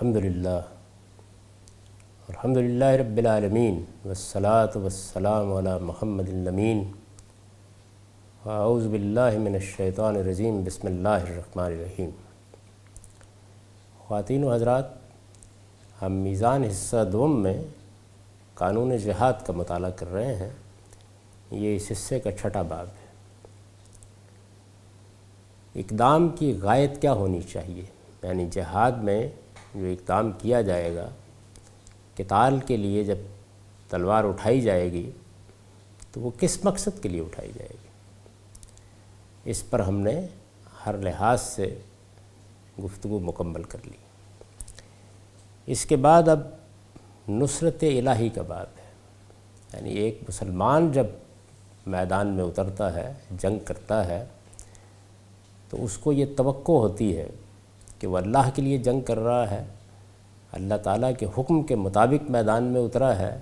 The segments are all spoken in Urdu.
الحمدللہ الحمدللہ رب العالمین والصلاة والسلام علی محمد الامین اعوذ باللہ من الشیطان الرجیم بسم اللہ الرحمن الرحیم۔ خواتین و حضرات، ہم میزان حصہ دوم میں قانون جہاد کا مطالعہ کر رہے ہیں۔ یہ اس حصے کا چھٹا باب ہے۔ اقدام کی غایت کیا ہونی چاہیے، یعنی جہاد میں جو اقدام کیا جائے گا، قتال کے لیے جب تلوار اٹھائی جائے گی تو وہ کس مقصد کے لیے اٹھائی جائے گی، اس پر ہم نے ہر لحاظ سے گفتگو مکمل کر لی۔ اس کے بعد اب نصرت الہی کا باب ہے، یعنی ایک مسلمان جب میدان میں اترتا ہے، جنگ کرتا ہے، تو اس کو یہ توقع ہوتی ہے کہ وہ اللہ کے لیے جنگ کر رہا ہے، اللہ تعالیٰ کے حکم کے مطابق میدان میں اترا ہے،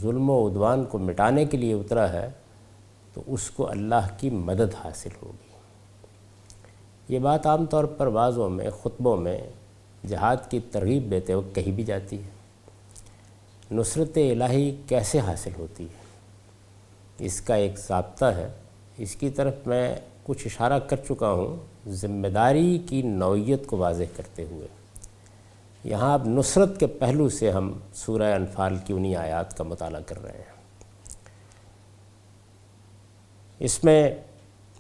ظلم و عدوان کو مٹانے کے لیے اترا ہے، تو اس کو اللہ کی مدد حاصل ہوگی۔ یہ بات عام طور پر وعظوں میں، خطبوں میں جہاد کی ترغیب دیتے وقت کہی بھی جاتی ہے۔ نصرت الہی کیسے حاصل ہوتی ہے، اس کا ایک ضابطہ ہے۔ اس کی طرف میں کچھ اشارہ کر چکا ہوں ذمہ داری کی نوعیت کو واضح کرتے ہوئے۔ یہاں اب نصرت کے پہلو سے ہم سورہ انفال کی انہی آیات کا مطالعہ کر رہے ہیں۔ اس میں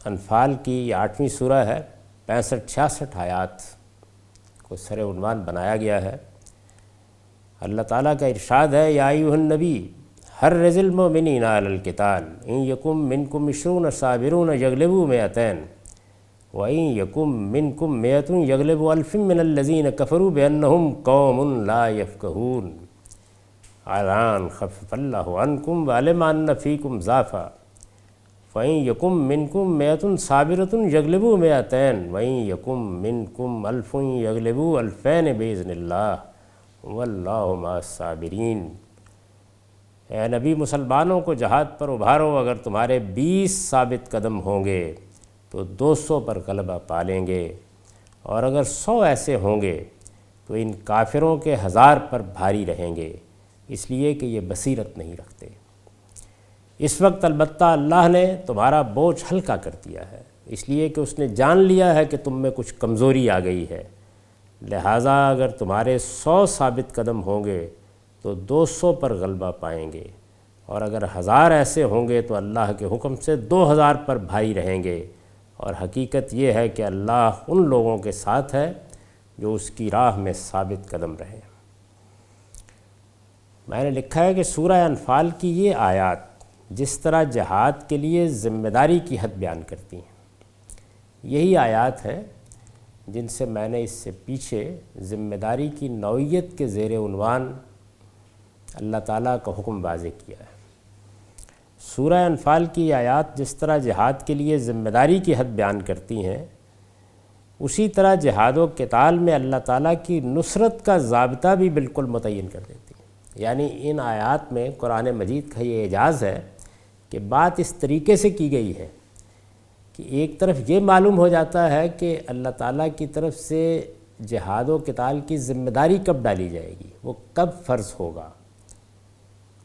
انفال کی یہ 8ویں سورہ ہے، 65-66 آیات کو سر عنوان بنایا گیا ہے۔ اللہ تعالیٰ کا ارشاد ہے، یا ایھا النبی حرض المؤمنین علی القتال ان یکم منکم 20 صابرون یغلبوا 200 وَإِن يَكُن مِّنكُم مِّائَةٌ يَغْلِبُوا أَلْفًا مِّنَ الَّذِينَ كَفَرُوا بِأَنَّهُمْ قَوْمٌ لَّا يَفْقَهُونَ الْآنَ خَفَّفَ اللَّهُ عَنكُمْ وَعَلِمَ أَنَّ فِيكُمْ ضَعْفًا فَإِن يَكُن مِّنكُم مِّائَةٌ صَابِرَةٌ يَغْلِبُوا 200 وَإِن يَكُن مِّنكُمْ أَلْفٌ يَغْلِبُوا 2000 بِإِذْنِ اللَّهِ وَاللَّهُ مَعَ الصَّابِرِينَ۔ اے نبی، مسلمانوں کو جہاد پر ابھارو، اگر تمہارے 20 ثابت قدم ہوں گے تو 200 پر غلبہ پا لیں گے، اور اگر 100 ایسے ہوں گے تو ان کافروں کے 1000 پر بھاری رہیں گے، اس لیے کہ یہ بصیرت نہیں رکھتے۔ اس وقت البتہ اللہ نے تمہارا بوجھ ہلکا کر دیا ہے، اس لیے کہ اس نے جان لیا ہے کہ تم میں کچھ کمزوری آ گئی ہے، لہٰذا اگر تمہارے 100 ثابت قدم ہوں گے تو 200 پر غلبہ پائیں گے، اور اگر 1000 ایسے ہوں گے تو اللہ کے حکم سے 2000 پر بھاری رہیں گے۔ اور حقیقت یہ ہے کہ اللہ ان لوگوں کے ساتھ ہے جو اس کی راہ میں ثابت قدم رہے۔ میں نے لکھا ہے کہ سورہ انفال کی یہ آیات جس طرح جہاد کے لیے ذمہ داری کی حد بیان کرتی ہیں، یہی آیات ہیں جن سے میں نے اس سے پیچھے ذمہ داری کی نوعیت کے زیر عنوان اللہ تعالیٰ کا حکم واضح کیا ہے۔ سورہ انفال کی آیات جس طرح جہاد کے لیے ذمہ داری کی حد بیان کرتی ہیں، اسی طرح جہاد و قتال میں اللہ تعالیٰ کی نصرت کا ضابطہ بھی بالکل متعین کر دیتی ہیں۔ یعنی ان آیات میں قرآن مجید کا یہ اعجاز ہے کہ بات اس طریقے سے کی گئی ہے کہ ایک طرف یہ معلوم ہو جاتا ہے کہ اللہ تعالیٰ کی طرف سے جہاد و قتال کی ذمہ داری کب ڈالی جائے گی، وہ کب فرض ہوگا،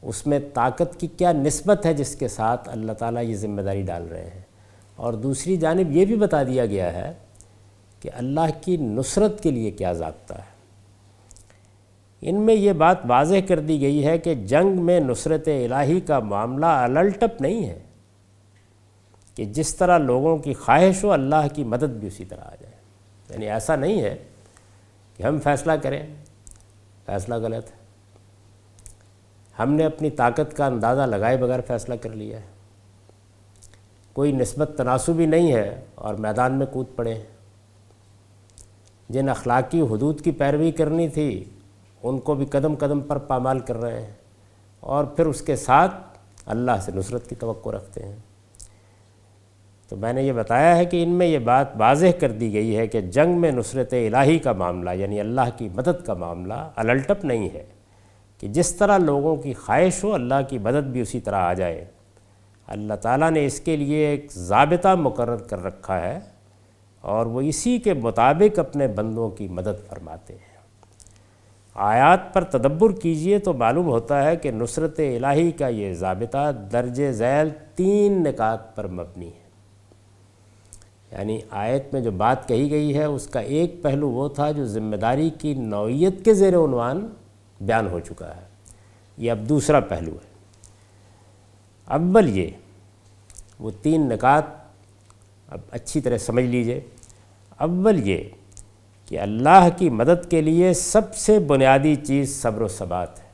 اس میں طاقت کی کیا نسبت ہے جس کے ساتھ اللہ تعالیٰ یہ ذمہ داری ڈال رہے ہیں، اور دوسری جانب یہ بھی بتا دیا گیا ہے کہ اللہ کی نصرت کے لیے کیا ضابطہ ہے۔ ان میں یہ بات واضح کر دی گئی ہے کہ جنگ میں نصرت الہی کا معاملہ الٹپ نہیں ہے کہ جس طرح لوگوں کی خواہش ہو اللہ کی مدد بھی اسی طرح آ جائے۔ یعنی ایسا نہیں ہے کہ ہم فیصلہ کریں، فیصلہ غلط ہے، ہم نے اپنی طاقت کا اندازہ لگائے بغیر فیصلہ کر لیا ہے، کوئی نسبت تناسبی نہیں ہے اور میدان میں کود پڑے ہیں۔ جن اخلاقی حدود کی پیروی کرنی تھی ان کو بھی قدم قدم پر پامال کر رہے ہیں، اور پھر اس کے ساتھ اللہ سے نصرت کی توقع رکھتے ہیں۔ تو میں نے یہ بتایا ہے کہ ان میں یہ بات واضح کر دی گئی ہے کہ جنگ میں نصرت الہی کا معاملہ، یعنی اللہ کی مدد کا معاملہ الٹپ نہیں ہے کہ جس طرح لوگوں کی خواہش ہو اللہ کی مدد بھی اسی طرح آ جائے۔ اللہ تعالیٰ نے اس کے لیے ایک ضابطہ مقرر کر رکھا ہے، اور وہ اسی کے مطابق اپنے بندوں کی مدد فرماتے ہیں۔ آیات پر تدبر کیجئے تو معلوم ہوتا ہے کہ نصرت الہی کا یہ ضابطہ درج ذیل 3 نکات پر مبنی ہے۔ یعنی آیت میں جو بات کہی گئی ہے اس کا ایک پہلو وہ تھا جو ذمہ داری کی نوعیت کے زیر عنوان بیان ہو چکا ہے، یہ اب دوسرا پہلو ہے۔ اول یہ وہ 3 نکات اب اچھی طرح سمجھ لیجئے۔ اول یہ کہ اللہ کی مدد کے لیے سب سے بنیادی چیز صبر و ثبات ہے۔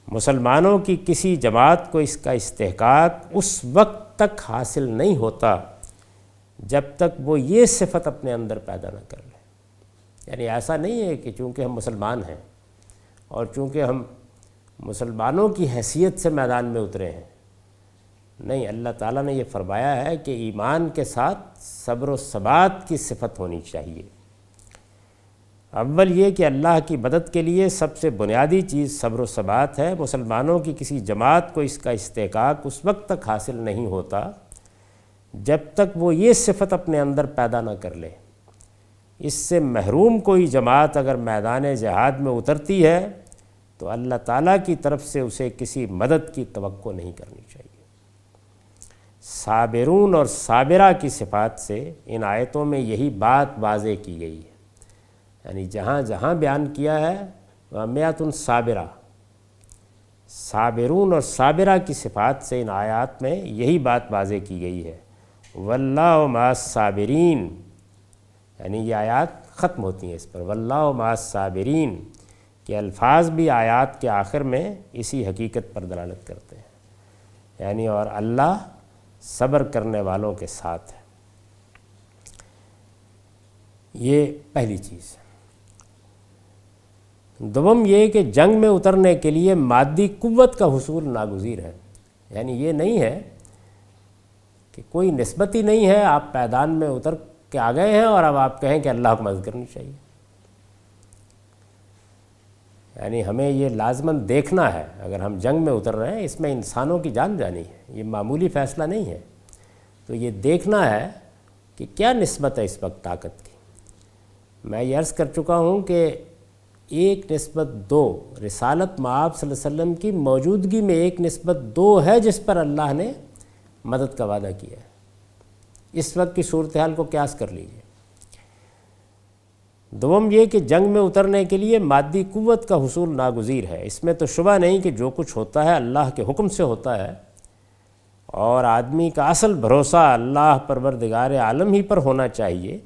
مسلمانوں کی کسی جماعت کو اس کا استحقاق اس وقت تک حاصل نہیں ہوتا جب تک وہ یہ صفت اپنے اندر پیدا نہ کر لے۔ یعنی ایسا نہیں ہے کہ چونکہ ہم مسلمان ہیں اور چونکہ ہم مسلمانوں کی حیثیت سے میدان میں اترے ہیں، نہیں، اللہ تعالیٰ نے یہ فرمایا ہے کہ ایمان کے ساتھ صبر و ثبات کی صفت ہونی چاہیے۔ اول یہ کہ اللہ کی مدد کے لیے سب سے بنیادی چیز صبر و ثبات ہے۔ مسلمانوں کی کسی جماعت کو اس کا استحقاق اس وقت تک حاصل نہیں ہوتا جب تک وہ یہ صفت اپنے اندر پیدا نہ کر لے۔ اس سے محروم کوئی جماعت اگر میدان جہاد میں اترتی ہے تو اللہ تعالیٰ کی طرف سے اسے کسی مدد کی توقع نہیں کرنی چاہیے۔ صابرون اور صابرہ کی صفات سے ان آیتوں میں یہی بات واضح کی گئی ہے۔ یعنی جہاں جہاں بیان کیا ہے وَمِئَةٌ صابرہ، صابرون اور صابرہ کی صفات سے ان آیات میں یہی بات واضح کی گئی ہے۔ وَاللَّهُ مَعَ الصَّابِرِينَ، یعنی یہ آیات ختم ہوتی ہیں اس پر وَاللَّهُ مَعَ الصَّابِرِينَ کے الفاظ بھی آیات کے آخر میں اسی حقیقت پر دلالت کرتے ہیں، یعنی اور اللہ صبر کرنے والوں کے ساتھ ہے۔ یہ پہلی چیز ہے۔ دوم یہ کہ جنگ میں اترنے کے لیے مادی قوت کا حصول ناگزیر ہے۔ یعنی یہ نہیں ہے کہ کوئی نسبت ہی نہیں ہے، آپ میدان میں اتر کے آ گئے ہیں اور اب آپ کہیں کہ اللہ کو مدد کرنی چاہیے۔ یعنی ہمیں یہ لازماً دیکھنا ہے، اگر ہم جنگ میں اتر رہے ہیں اس میں انسانوں کی جان جانی ہے، یہ معمولی فیصلہ نہیں ہے، تو یہ دیکھنا ہے کہ کیا نسبت ہے اس وقت طاقت کی۔ میں یہ عرض کر چکا ہوں کہ 1:2 رسالت مآب صلی اللہ علیہ وسلم کی موجودگی میں 1:2 ہے جس پر اللہ نے مدد کا وعدہ کیا ہے۔ اس وقت کی صورتحال کو قیاس کر لیجیے۔ دوم یہ کہ جنگ میں اترنے کے لیے مادی قوت کا حصول ناگزیر ہے۔ اس میں تو شبہ نہیں کہ جو کچھ ہوتا ہے اللہ کے حکم سے ہوتا ہے، اور آدمی کا اصل بھروسہ اللہ پروردگار عالم ہی پر ہونا چاہیے،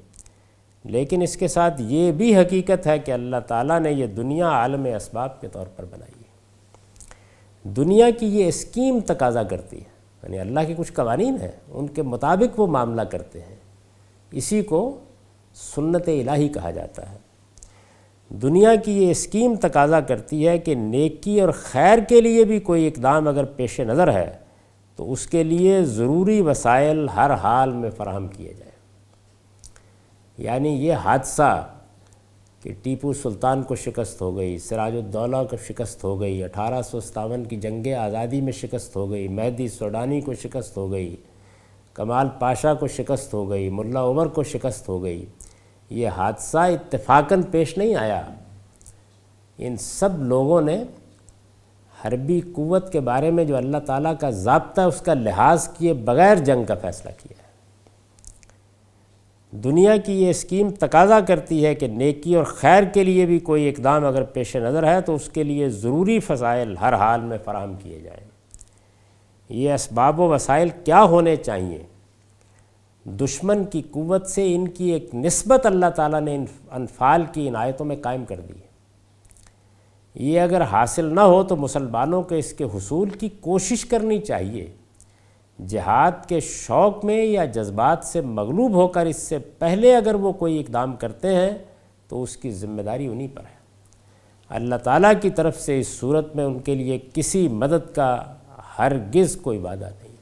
لیکن اس کے ساتھ یہ بھی حقیقت ہے کہ اللہ تعالیٰ نے یہ دنیا عالم اسباب کے طور پر بنائی ہے۔ دنیا کی یہ اسکیم تقاضا کرتی ہے، یعنی اللہ کے کچھ قوانین ہیں، ان کے مطابق وہ معاملہ کرتے ہیں، اسی کو سنت الہی کہا جاتا ہے۔ دنیا کی یہ اسکیم تقاضا کرتی ہے کہ نیکی اور خیر کے لیے بھی کوئی اقدام اگر پیش نظر ہے تو اس کے لیے ضروری وسائل ہر حال میں فراہم کیے جائیں۔ یعنی یہ حادثہ کہ ٹیپو سلطان کو شکست ہو گئی، سراج الدولہ کو شکست ہو گئی، 1857 کی جنگ آزادی میں شکست ہو گئی، مہدی سوڈانی کو شکست ہو گئی، کمال پاشا کو شکست ہو گئی، ملا عمر کو شکست ہو گئی، یہ حادثہ اتفاقاً پیش نہیں آیا۔ ان سب لوگوں نے حربی قوت کے بارے میں جو اللہ تعالیٰ کا ضابطہ ہے اس کا لحاظ کیے بغیر جنگ کا فیصلہ کیا ہے۔ دنیا کی یہ اسکیم تقاضا کرتی ہے کہ نیکی اور خیر کے لیے بھی کوئی اقدام اگر پیش نظر ہے تو اس کے لیے ضروری فضائل ہر حال میں فراہم کیے جائیں۔ یہ اسباب و وسائل کیا ہونے چاہیے؟ دشمن کی قوت سے ان کی ایک نسبت اللہ تعالیٰ نے انفال کی ان آیتوں میں قائم کر دی ہے۔ یہ اگر حاصل نہ ہو تو مسلمانوں کو اس کے حصول کی کوشش کرنی چاہیے۔ جہاد کے شوق میں یا جذبات سے مغلوب ہو کر اس سے پہلے اگر وہ کوئی اقدام کرتے ہیں تو اس کی ذمہ داری انہی پر ہے۔ اللہ تعالیٰ کی طرف سے اس صورت میں ان کے لیے کسی مدد کا ہرگز کوئی وعدہ نہیں۔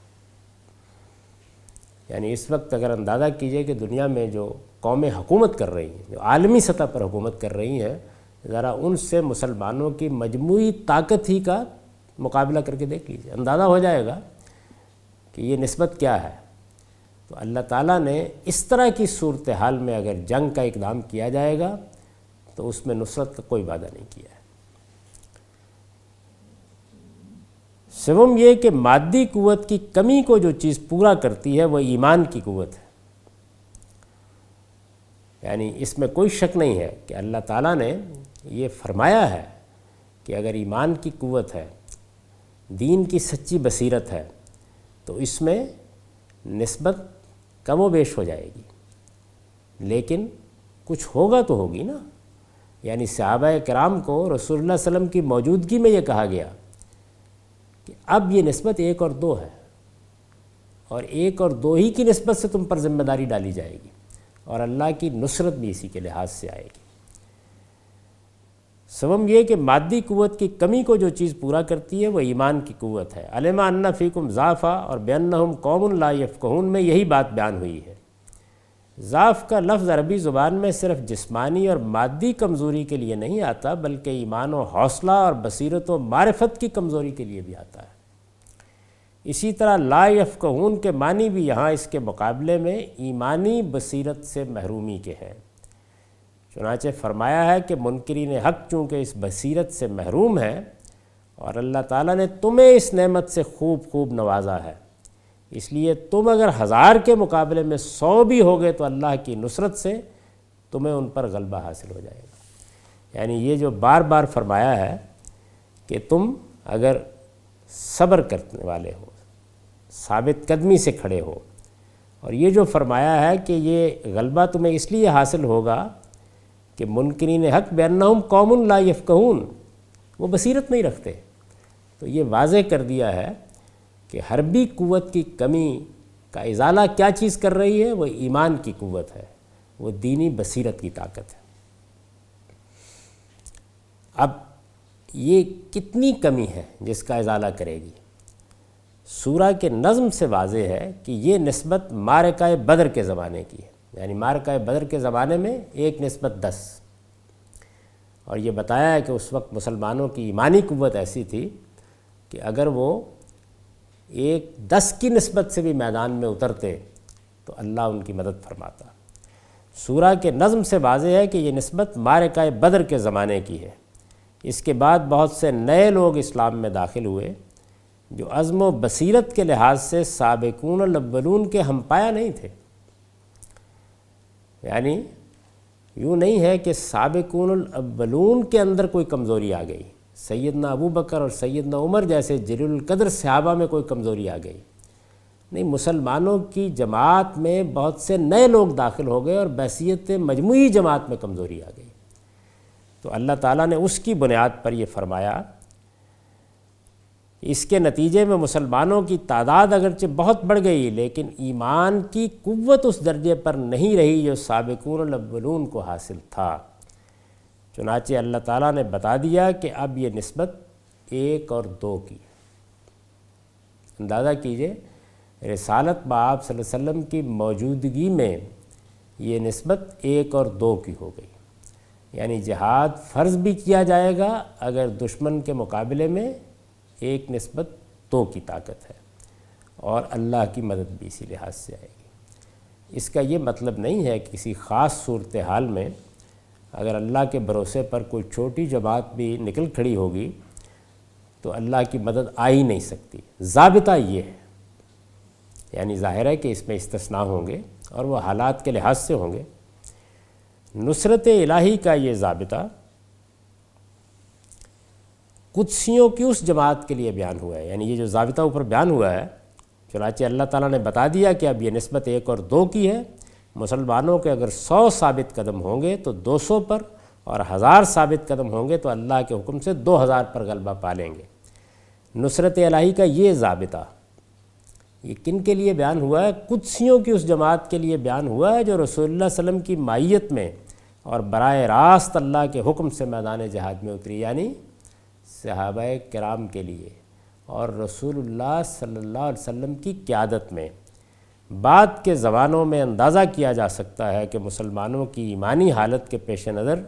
یعنی اس وقت اگر اندازہ کیجئے کہ دنیا میں جو قومیں حکومت کر رہی ہیں، جو عالمی سطح پر حکومت کر رہی ہیں، ذرا ان سے مسلمانوں کی مجموعی طاقت ہی کا مقابلہ کر کے دیکھ لیجیے، اندازہ ہو جائے گا کہ یہ نسبت کیا ہے۔ تو اللہ تعالیٰ نے اس طرح کی صورتحال میں اگر جنگ کا اقدام کیا جائے گا تو اس میں نصرت کا کوئی وعدہ نہیں کیا ہے۔ سوم یہ کہ مادی قوت کی کمی کو جو چیز پورا کرتی ہے وہ ایمان کی قوت ہے، یعنی اس میں کوئی شک نہیں ہے کہ اللہ تعالیٰ نے یہ فرمایا ہے کہ اگر ایمان کی قوت ہے، دین کی سچی بصیرت ہے، تو اس میں نسبت کم و بیش ہو جائے گی، لیکن کچھ ہوگا تو ہوگی نا۔ یعنی صحابہ کرام کو رسول اللہ صلی اللہ علیہ وسلم کی موجودگی میں یہ کہا گیا کہ اب یہ نسبت 1 اور 2 ہے، اور 1 اور 2 ہی کی نسبت سے تم پر ذمہ داری ڈالی جائے گی، اور اللہ کی نصرت بھی اسی کے لحاظ سے آئے گی۔ سوم یہ کہ مادی قوت کی کمی کو جو چیز پورا کرتی ہے وہ ایمان کی قوت ہے۔ علم ان فیکم ضعفا اور بانہم قوم لا یفقہون میں یہی بات بیان ہوئی ہے۔ ضعف کا لفظ عربی زبان میں صرف جسمانی اور مادی کمزوری کے لیے نہیں آتا، بلکہ ایمان و حوصلہ اور بصیرت و معرفت کی کمزوری کے لیے بھی آتا ہے۔ اسی طرح لا یفقہون کے معنی بھی یہاں اس کے مقابلے میں ایمانی بصیرت سے محرومی کے ہیں۔ چنانچہ فرمایا ہے کہ منکرین حق چونکہ اس بصیرت سے محروم ہیں، اور اللہ تعالیٰ نے تمہیں اس نعمت سے خوب نوازا ہے، اس لیے تم اگر 1000 کے مقابلے میں 100 بھی ہوگے تو اللہ کی نصرت سے تمہیں ان پر غلبہ حاصل ہو جائے گا۔ یعنی یہ جو بار بار فرمایا ہے کہ تم اگر صبر کرنے والے ہو، ثابت قدمی سے کھڑے ہو، اور یہ جو فرمایا ہے کہ یہ غلبہ تمہیں اس لیے حاصل ہوگا کہ منکرین حق بانہم قوم لا یفقہون، وہ بصیرت نہیں رکھتے، تو یہ واضح کر دیا ہے کہ حربی قوت کی کمی کا ازالہ کیا چیز کر رہی ہے؟ وہ ایمان کی قوت ہے، وہ دینی بصیرت کی طاقت ہے۔ اب یہ کتنی کمی ہے جس کا ازالہ کرے گی؟ سورہ کے نظم سے واضح ہے کہ یہ نسبت معرکہ بدر کے زمانے کی ہے، یعنی معرکہ بدر کے زمانے میں 1:10، اور یہ بتایا ہے کہ اس وقت مسلمانوں کی ایمانی قوت ایسی تھی کہ اگر وہ 1:10 کی نسبت سے بھی میدان میں اترتے تو اللہ ان کی مدد فرماتا۔ سورہ کے نظم سے واضح ہے کہ یہ نسبت معرکہ بدر کے زمانے کی ہے۔ اس کے بعد بہت سے نئے لوگ اسلام میں داخل ہوئے جو عزم و بصیرت کے لحاظ سے سابقون الاولون کے ہم پایا نہیں تھے۔ یعنی یوں نہیں ہے کہ سابقون الاولون کے اندر کوئی کمزوری آ گئی، سیدنا ابو بکر اور سیدنا عمر جیسے جلیل القدر صحابہ میں کوئی کمزوری آ گئی، نہیں، مسلمانوں کی جماعت میں بہت سے نئے لوگ داخل ہو گئے اور بحیثیت مجموعی جماعت میں کمزوری آ گئی۔ تو اللہ تعالیٰ نے اس کی بنیاد پر یہ فرمایا، اس کے نتیجے میں مسلمانوں کی تعداد اگرچہ بہت بڑھ گئی، لیکن ایمان کی قوت اس درجے پر نہیں رہی جو سابقون الاولون کو حاصل تھا۔ چنانچہ اللہ تعالیٰ نے بتا دیا کہ اب یہ نسبت 1 اور 2 کی۔ اندازہ کیجئے، رسالت بآپ صلی اللہ علیہ وسلم کی موجودگی میں یہ نسبت 1 اور 2 کی ہو گئی، یعنی جہاد فرض بھی کیا جائے گا اگر دشمن کے مقابلے میں 1:2 کی طاقت ہے، اور اللہ کی مدد بھی اسی لحاظ سے آئے گی۔ اس کا یہ مطلب نہیں ہے کہ کسی خاص صورتحال میں اگر اللہ کے بھروسے پر کوئی چھوٹی جماعت بھی نکل کھڑی ہوگی تو اللہ کی مدد آ ہی نہیں سکتی۔ ضابطہ یہ ہے، یعنی ظاہر ہے کہ اس میں استثناء ہوں گے اور وہ حالات کے لحاظ سے ہوں گے۔ نصرت الہی کا یہ ضابطہ قدسیوں کی اس جماعت کے لیے بیان ہوا ہے، یعنی یہ جو ضابطہ اوپر بیان ہوا ہے، چنانچہ اللہ تعالیٰ نے بتا دیا کہ اب یہ نسبت 1 اور 2 کی ہے۔ مسلمانوں کے اگر 100 ثابت قدم ہوں گے تو 200 پر، اور 1000 ثابت قدم ہوں گے تو اللہ کے حکم سے 2000 پر غلبہ پا لیں گے۔ نصرت الہی کا یہ ضابطہ یہ کن کے لیے بیان ہوا ہے؟ قدسیوں کی اس جماعت کے لیے بیان ہوا ہے جو رسول اللہ صلی اللہ علیہ وسلم کی معیت میں اور براہ راست اللہ کے حکم سے میدان جہاد میں اتری، یعنی صحابہ کرام کے لیے اور رسول اللہ صلی اللہ علیہ وسلم کی قیادت میں۔ بعد کے زمانوں میں اندازہ کیا جا سکتا ہے کہ مسلمانوں کی ایمانی حالت کے پیش نظر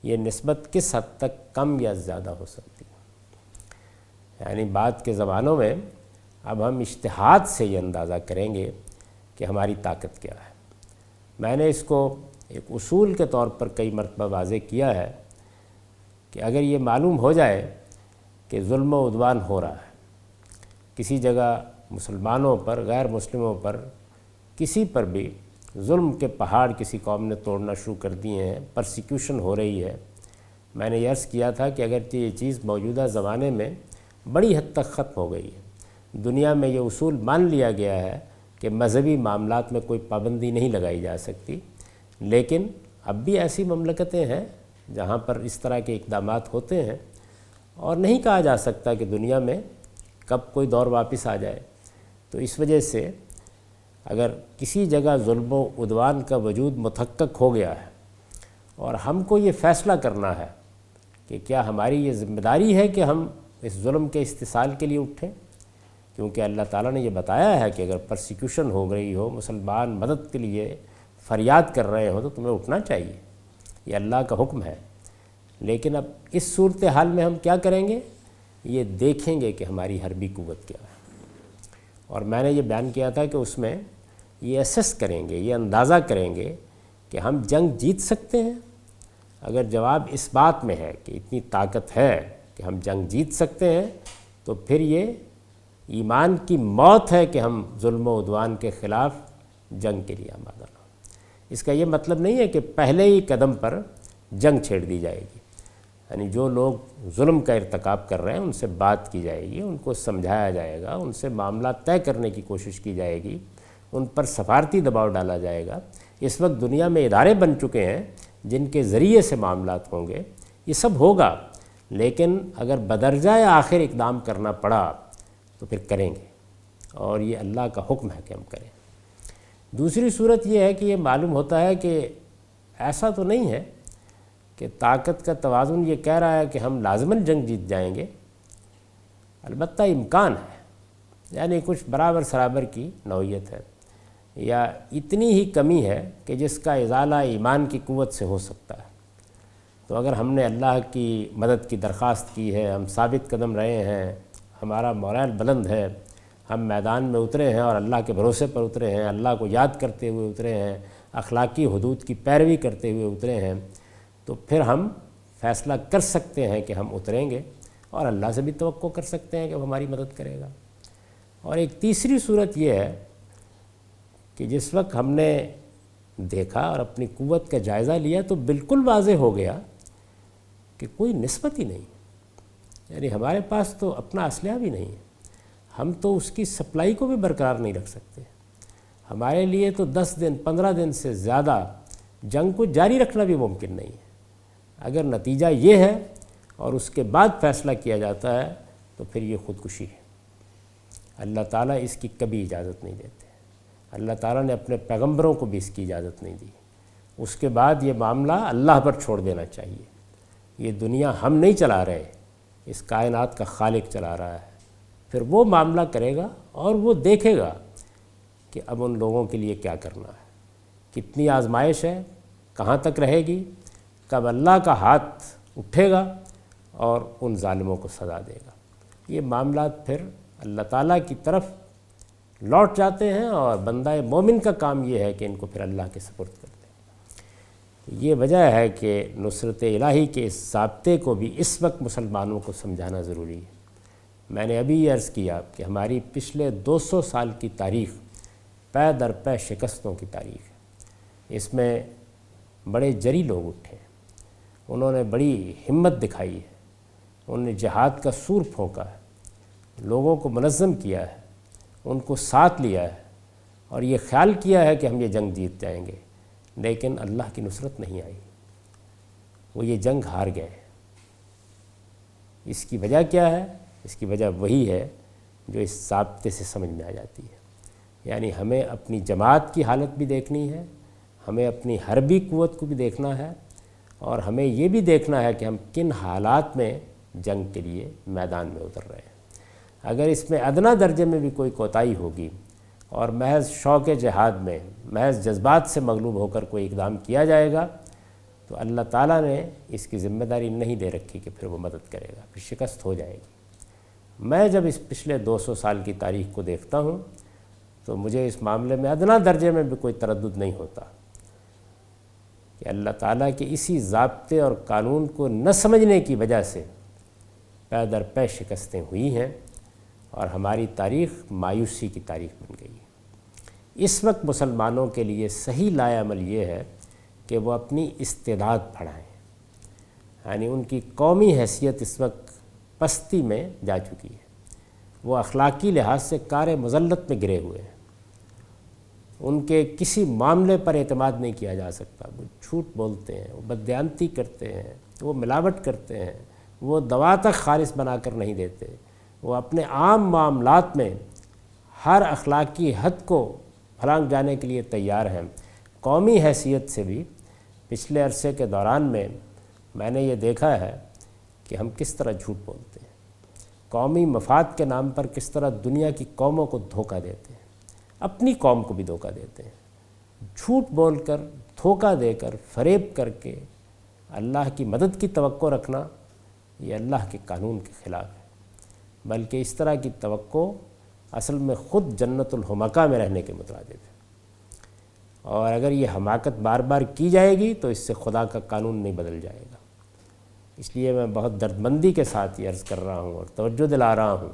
یہ نسبت کس حد تک کم یا زیادہ ہو سکتی ہے۔ یعنی بعد کے زمانوں میں اب ہم اجتہاد سے یہ اندازہ کریں گے کہ ہماری طاقت کیا ہے۔ میں نے اس کو ایک اصول کے طور پر کئی مرتبہ واضح کیا ہے کہ اگر یہ معلوم ہو جائے کہ ظلم و عدوان ہو رہا ہے کسی جگہ مسلمانوں پر، غیر مسلموں پر، کسی پر بھی ظلم کے پہاڑ کسی قوم نے توڑنا شروع کر دیے ہیں، پرسیکیوشن ہو رہی ہے، میں نے عرض کیا تھا کہ اگرچہ یہ چیز موجودہ زمانے میں بڑی حد تک ختم ہو گئی ہے، دنیا میں یہ اصول مان لیا گیا ہے کہ مذہبی معاملات میں کوئی پابندی نہیں لگائی جا سکتی، لیکن اب بھی ایسی مملکتیں ہیں جہاں پر اس طرح کے اقدامات ہوتے ہیں، اور نہیں کہا جا سکتا کہ دنیا میں کب کوئی دور واپس آ جائے۔ تو اس وجہ سے اگر کسی جگہ ظلم و عدوان کا وجود متحقق ہو گیا ہے اور ہم کو یہ فیصلہ کرنا ہے کہ کیا ہماری یہ ذمہ داری ہے کہ ہم اس ظلم کے استحصال کے لیے اٹھیں، کیونکہ اللہ تعالیٰ نے یہ بتایا ہے کہ اگر پرسیکیوشن ہو گئی ہو، مسلمان مدد کے لیے فریاد کر رہے ہوں تو تمہیں اٹھنا چاہیے، یہ اللہ کا حکم ہے۔ لیکن اب اس صورتحال میں ہم کیا کریں گے؟ یہ دیکھیں گے کہ ہماری حربی قوت کیا ہے، اور میں نے یہ بیان کیا تھا کہ اس میں یہ اسیس کریں گے، یہ اندازہ کریں گے کہ ہم جنگ جیت سکتے ہیں۔ اگر جواب اس بات میں ہے کہ اتنی طاقت ہے کہ ہم جنگ جیت سکتے ہیں، تو پھر یہ ایمان کی موت ہے کہ ہم ظلم و عدوان کے خلاف جنگ کے لیے آمادہ ہوں۔ اس کا یہ مطلب نہیں ہے کہ پہلے ہی قدم پر جنگ چھیڑ دی جائے گی، یعنی جو لوگ ظلم کا ارتکاب کر رہے ہیں ان سے بات کی جائے گی، ان کو سمجھایا جائے گا، ان سے معاملات طے کرنے کی کوشش کی جائے گی، ان پر سفارتی دباؤ ڈالا جائے گا۔ اس وقت دنیا میں ادارے بن چکے ہیں جن کے ذریعے سے معاملات ہوں گے، یہ سب ہوگا، لیکن اگر بدرجۂ آخر اقدام کرنا پڑا تو پھر کریں گے، اور یہ اللہ کا حکم ہے کہ ہم کریں۔ دوسری صورت یہ ہے کہ یہ معلوم ہوتا ہے کہ ایسا تو نہیں ہے کہ طاقت کا توازن یہ کہہ رہا ہے کہ ہم لازماً جنگ جیت جائیں گے، البتہ امکان ہے، یعنی کچھ برابر سرابر کی نوعیت ہے، یا اتنی ہی کمی ہے کہ جس کا ازالہ ایمان کی قوت سے ہو سکتا ہے۔ تو اگر ہم نے اللہ کی مدد کی درخواست کی ہے، ہم ثابت قدم رہے ہیں، ہمارا مورال بلند ہے، ہم میدان میں اترے ہیں اور اللہ کے بھروسے پر اترے ہیں، اللہ کو یاد کرتے ہوئے اترے ہیں، اخلاقی حدود کی پیروی کرتے ہوئے اترے ہیں، تو پھر ہم فیصلہ کر سکتے ہیں کہ ہم اتریں گے، اور اللہ سے بھی توقع کر سکتے ہیں کہ وہ ہماری مدد کرے گا۔ اور ایک تیسری صورت یہ ہے کہ جس وقت ہم نے دیکھا اور اپنی قوت کا جائزہ لیا تو بالکل واضح ہو گیا کہ کوئی نسبت ہی نہیں، یعنی ہمارے پاس تو اپنا اسلحہ بھی نہیں ہے، ہم تو اس کی سپلائی کو بھی برقرار نہیں رکھ سکتے، ہمارے لیے تو 10 دن 15 دن سے زیادہ جنگ کو جاری رکھنا بھی ممکن نہیں ہے۔ اگر نتیجہ یہ ہے اور اس کے بعد فیصلہ کیا جاتا ہے تو پھر یہ خودکشی ہے۔ اللہ تعالیٰ اس کی کبھی اجازت نہیں دیتے، اللہ تعالیٰ نے اپنے پیغمبروں کو بھی اس کی اجازت نہیں دی۔ اس کے بعد یہ معاملہ اللہ پر چھوڑ دینا چاہیے، یہ دنیا ہم نہیں چلا رہے، اس کائنات کا خالق چلا رہا ہے، پھر وہ معاملہ کرے گا اور وہ دیکھے گا کہ اب ان لوگوں کے لیے کیا کرنا ہے، کتنی آزمائش ہے، کہاں تک رہے گی، کب اللہ کا ہاتھ اٹھے گا اور ان ظالموں کو سزا دے گا۔ یہ معاملات پھر اللہ تعالیٰ کی طرف لوٹ جاتے ہیں، اور بندہ مومن کا کام یہ ہے کہ ان کو پھر اللہ کے سپرد کر دے۔ یہ وجہ ہے کہ نصرت الہی کے اس ضابطے کو بھی اس وقت مسلمانوں کو سمجھانا ضروری ہے۔ میں نے ابھی یہ عرض کیا کہ ہماری پچھلے 200 سال کی تاریخ پے در پے شکستوں کی تاریخ ہے، اس میں بڑے جری لوگ اٹھے ہیں، انہوں نے بڑی ہمت دکھائی ہے، انہوں نے جہاد کا سور پھونکا ہے، لوگوں کو منظم کیا ہے، ان کو ساتھ لیا ہے، اور یہ خیال کیا ہے کہ ہم یہ جنگ جیت جائیں گے، لیکن اللہ کی نصرت نہیں آئی، وہ یہ جنگ ہار گئے۔ اس کی وجہ کیا ہے؟ اس کی وجہ وہی ہے جو اس ضابطے سے سمجھ میں آ جاتی ہے، یعنی ہمیں اپنی جماعت کی حالت بھی دیکھنی ہے، ہمیں اپنی حربی قوت کو بھی دیکھنا ہے، اور ہمیں یہ بھی دیکھنا ہے کہ ہم کن حالات میں جنگ کے لیے میدان میں اتر رہے ہیں۔ اگر اس میں ادنا درجے میں بھی کوئی کوتاہی ہوگی اور محض شوق جہاد میں محض جذبات سے مغلوب ہو کر کوئی اقدام کیا جائے گا تو اللہ تعالیٰ نے اس کی ذمہ داری نہیں دے رکھی کہ پھر وہ مدد کرے گا، پھر شکست ہو جائے گی۔ میں جب اس پچھلے 200 سال کی تاریخ کو دیکھتا ہوں تو مجھے اس معاملے میں ادنا درجے میں بھی کوئی تردد نہیں ہوتا کہ اللہ تعالیٰ کے اسی ضابطے اور قانون کو نہ سمجھنے کی وجہ سے پے در پے شکستیں ہوئی ہیں اور ہماری تاریخ مایوسی کی تاریخ بن گئی ہے۔ اس وقت مسلمانوں کے لیے صحیح لائے عمل یہ ہے کہ وہ اپنی استعداد بڑھائیں، یعنی ان کی قومی حیثیت اس وقت پستی میں جا چکی ہے، وہ اخلاقی لحاظ سے کار مذلت میں گرے ہوئے ہیں، ان کے کسی معاملے پر اعتماد نہیں کیا جا سکتا، وہ جھوٹ بولتے ہیں، وہ بددیانتی کرتے ہیں، وہ ملاوٹ کرتے ہیں، وہ دوا تک خالص بنا کر نہیں دیتے، وہ اپنے عام معاملات میں ہر اخلاقی حد کو پھلانگ جانے کے لیے تیار ہیں۔ قومی حیثیت سے بھی پچھلے عرصے کے دوران میں نے یہ دیکھا ہے کہ ہم کس طرح جھوٹ بولتے ہیں، قومی مفاد کے نام پر کس طرح دنیا کی قوموں کو دھوکہ دیتے ہیں، اپنی قوم کو بھی دھوکہ دیتے ہیں، جھوٹ بول کر، دھوکہ دے کر، فریب کر کے اللہ کی مدد کی توقع رکھنا یہ اللہ کے قانون کے خلاف ہے، بلکہ اس طرح کی توقع اصل میں خود جنت الحمقا میں رہنے کے مترادف ہے، اور اگر یہ حماقت بار بار کی جائے گی تو اس سے خدا کا قانون نہیں بدل جائے گا۔ اس لیے میں بہت دردمندی کے ساتھ یہ عرض کر رہا ہوں اور توجہ دلا رہا ہوں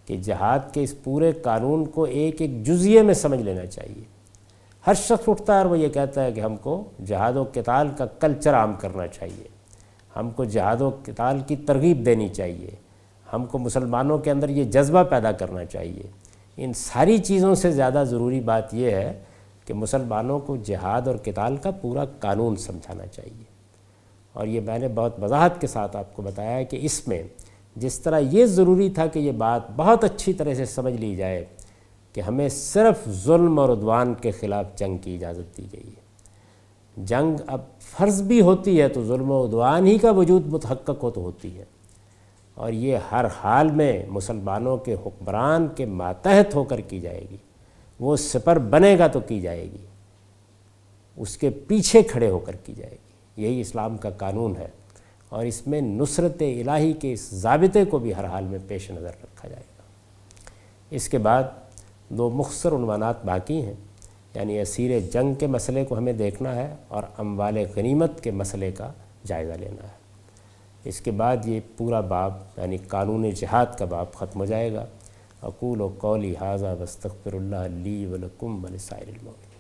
کہ جہاد کے اس پورے قانون کو ایک ایک جزئیے میں سمجھ لینا چاہیے۔ ہر شخص اٹھتا ہے اور وہ یہ کہتا ہے کہ ہم کو جہاد و قتال کا کلچر عام کرنا چاہیے، ہم کو جہاد و قتال کی ترغیب دینی چاہیے، ہم کو مسلمانوں کے اندر یہ جذبہ پیدا کرنا چاہیے۔ ان ساری چیزوں سے زیادہ ضروری بات یہ ہے کہ مسلمانوں کو جہاد اور قتال کا پورا قانون سمجھانا چاہیے، اور یہ میں نے بہت وضاحت کے ساتھ آپ کو بتایا ہے کہ اس میں جس طرح یہ ضروری تھا کہ یہ بات بہت اچھی طرح سے سمجھ لی جائے کہ ہمیں صرف ظلم اور عدوان کے خلاف جنگ کی اجازت دی گئی ہے۔ جنگ اب فرض بھی ہوتی ہے تو ظلم و عدوان ہی کا وجود متحقق ہو تو ہوتی ہے، اور یہ ہر حال میں مسلمانوں کے حکمران کے ماتحت ہو کر کی جائے گی، وہ سپر بنے گا تو کی جائے گی، اس کے پیچھے کھڑے ہو کر کی جائے گی۔ یہی اسلام کا قانون ہے، اور اس میں نصرت الہی کے اس ضابطے کو بھی ہر حال میں پیش نظر رکھا جائے گا۔ اس کے بعد دو مختصر عنوانات باقی ہیں، یعنی اسیر جنگ کے مسئلے کو ہمیں دیکھنا ہے اور اموال غنیمت کے مسئلے کا جائزہ لینا ہے۔ اس کے بعد یہ پورا باب یعنی قانون جہاد کا باب ختم ہو جائے گا۔ اقول قولی ھذا واستغفر اللہ لی ولکم ولسائر المؤمنین۔